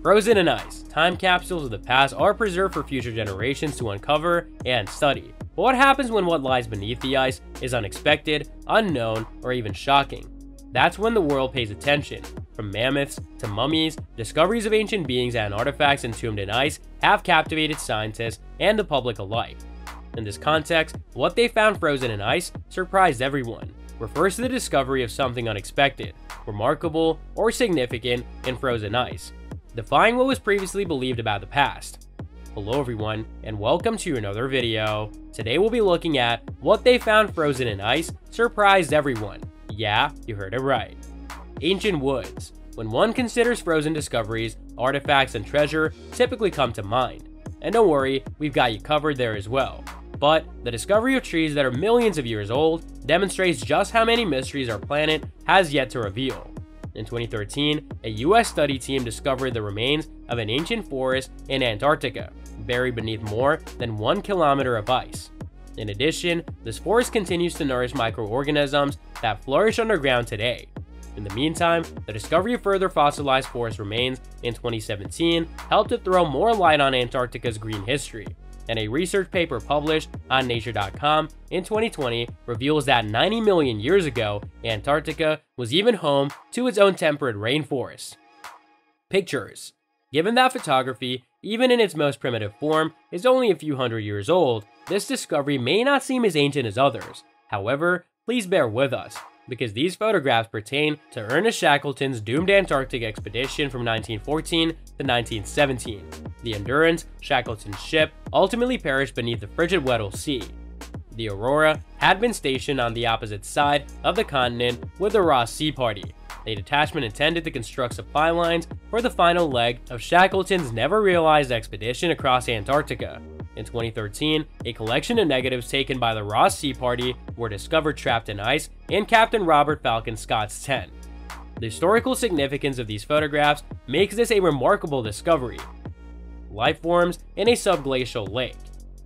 Frozen in ice, time capsules of the past are preserved for future generations to uncover and study. But what happens when what lies beneath the ice is unexpected, unknown, or even shocking? That's when the world pays attention. From mammoths to mummies, discoveries of ancient beings and artifacts entombed in ice have captivated scientists and the public alike. In this context, what they found frozen in ice surprised everyone, refers to the discovery of something unexpected, remarkable, or significant in frozen ice, defying what was previously believed about the past. Hello everyone, and welcome to another video. Today we'll be looking at what they found frozen in ice surprised everyone. Yeah, you heard it right. Ancient woods. When one considers frozen discoveries, artifacts, and treasure typically come to mind. And don't worry, we've got you covered there as well. But the discovery of trees that are millions of years old demonstrates just how many mysteries our planet has yet to reveal. In 2013, a US study team discovered the remains of an ancient forest in Antarctica, buried beneath more than 1 kilometer of ice. In addition, this forest continues to nourish microorganisms that flourish underground today. In the meantime, the discovery of further fossilized forest remains in 2017 helped to throw more light on Antarctica's green history. And a research paper published on Nature.com in 2020 reveals that 90 million years ago, Antarctica was even home to its own temperate rainforest. Pictures. Given that photography, even in its most primitive form, is only a few hundred years old, this discovery may not seem as ancient as others. However, please bear with us, because these photographs pertain to Ernest Shackleton's doomed Antarctic expedition from 1914 to 1917. The Endurance, Shackleton's ship, ultimately perished beneath the frigid Weddell Sea. The Aurora had been stationed on the opposite side of the continent with the Ross Sea Party, a detachment intended to construct supply lines for the final leg of Shackleton's never-realized expedition across Antarctica. In 2013, a collection of negatives taken by the Ross Sea Party were discovered trapped in ice in Captain Robert Falcon Scott's tent. The historical significance of these photographs makes this a remarkable discovery. Life forms in a subglacial lake.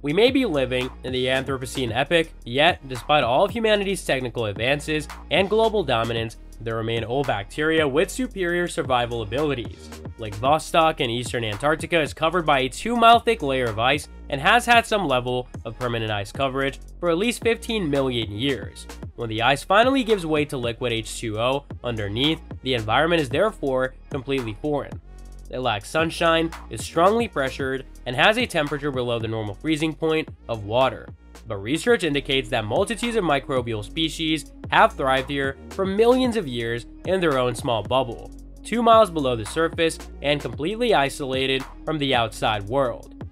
We may be living in the Anthropocene epoch, yet, despite all of humanity's technical advances and global dominance, there remain old bacteria with superior survival abilities. Lake Vostok in eastern Antarctica is covered by a 2-mile thick layer of ice and has had some level of permanent ice coverage for at least 15 million years. When the ice finally gives way to liquid H2O underneath, the environment is therefore completely foreign. It lacks sunshine, is strongly pressured, and has a temperature below the normal freezing point of water. But research indicates that multitudes of microbial species have thrived here for millions of years in their own small bubble, 2 miles below the surface and completely isolated from the outside world.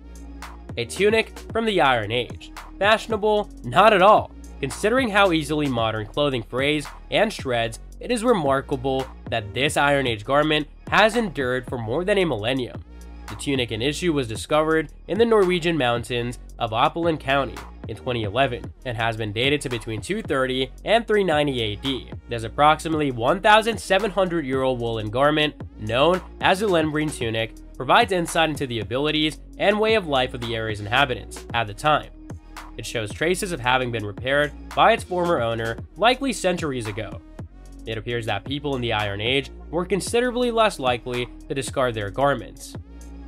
A tunic from the Iron Age. Fashionable? Not at all. Considering how easily modern clothing frays and shreds, it is remarkable that this Iron Age garment has endured for more than a millennium. The tunic in issue was discovered in the Norwegian mountains of Oppland County in 2011 and has been dated to between 230 and 390 AD. This approximately 1,700-year-old woolen garment, known as the Lembrine tunic, provides insight into the abilities and way of life of the area's inhabitants at the time. It shows traces of having been repaired by its former owner, likely centuries ago. It appears that people in the Iron Age were considerably less likely to discard their garments.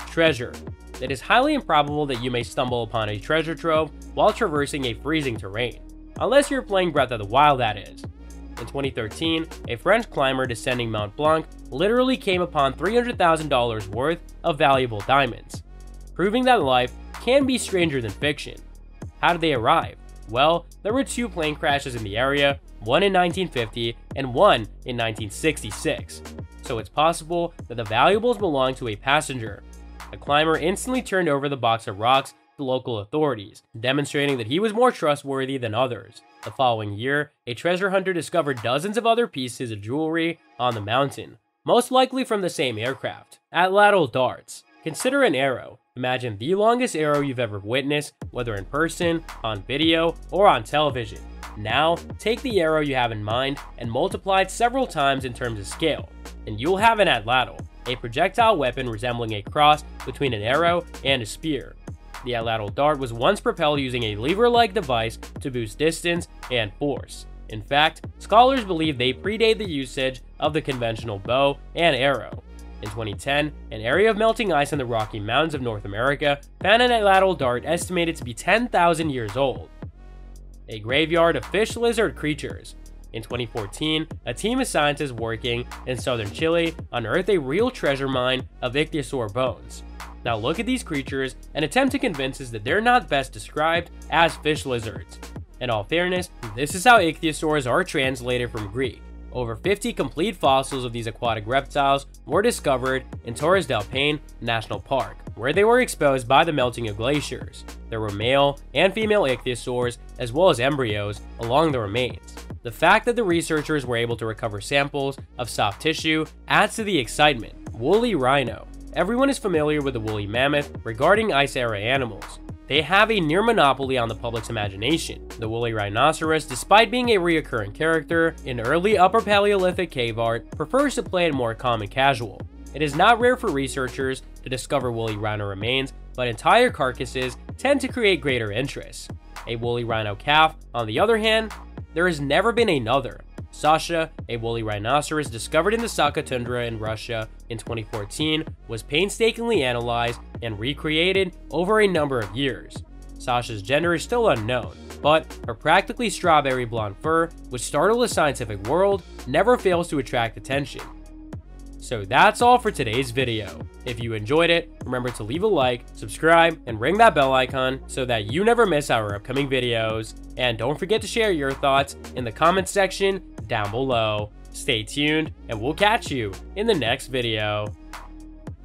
Treasure. It is highly improbable that you may stumble upon a treasure trove while traversing a freezing terrain, unless you're playing Breath of the Wild, that is. In 2013, a French climber descending Mont Blanc literally came upon $300,000 worth of valuable diamonds, proving that life can be stranger than fiction. How did they arrive? Well, there were 2 plane crashes in the area, one in 1950 and one in 1966, so it's possible that the valuables belonged to a passenger. The climber instantly turned over the box of rocks to local authorities, demonstrating that he was more trustworthy than others. The following year, a treasure hunter discovered dozens of other pieces of jewelry on the mountain, most likely from the same aircraft. Atlatl darts. Consider an arrow. Imagine the longest arrow you've ever witnessed, whether in person, on video, or on television. Now, take the arrow you have in mind and multiply it several times in terms of scale, and you'll have an atlatl, a projectile weapon resembling a cross between an arrow and a spear. The atlatl dart was once propelled using a lever-like device to boost distance and force. In fact, scholars believe they predate the usage of the conventional bow and arrow. In 2010, an area of melting ice in the Rocky Mountains of North America found an atlatl dart estimated to be 10,000 years old. A graveyard of fish lizard creatures. In 2014, a team of scientists working in southern Chile unearthed a real treasure mine of ichthyosaur bones. Now look at these creatures and attempt to convince us that they're not best described as fish lizards. In all fairness, this is how ichthyosaurs are translated from Greek. Over 50 complete fossils of these aquatic reptiles were discovered in Torres del Paine National Park, where they were exposed by the melting of glaciers. There were male and female ichthyosaurs as well as embryos along the remains. The fact that the researchers were able to recover samples of soft tissue adds to the excitement. Woolly rhino. Everyone is familiar with the woolly mammoth regarding ice-era animals. They have a near monopoly on the public's imagination. The woolly rhinoceros, despite being a recurring character in early Upper Paleolithic cave art, prefers to play it more calm and casual. It is not rare for researchers to discover woolly rhino remains, but entire carcasses tend to create greater interest. A woolly rhino calf, on the other hand, there has never been another. Sasha, a woolly rhinoceros discovered in the Sakha tundra in Russia in 2014, was painstakingly analyzed and recreated over a number of years. Sasha's gender is still unknown, but her practically strawberry blonde fur, which startled the scientific world, never fails to attract attention. So that's all for today's video. If you enjoyed it, remember to leave a like, subscribe, and ring that bell icon so that you never miss our upcoming videos. And don't forget to share your thoughts in the comments section down below. Stay tuned, and we'll catch you in the next video.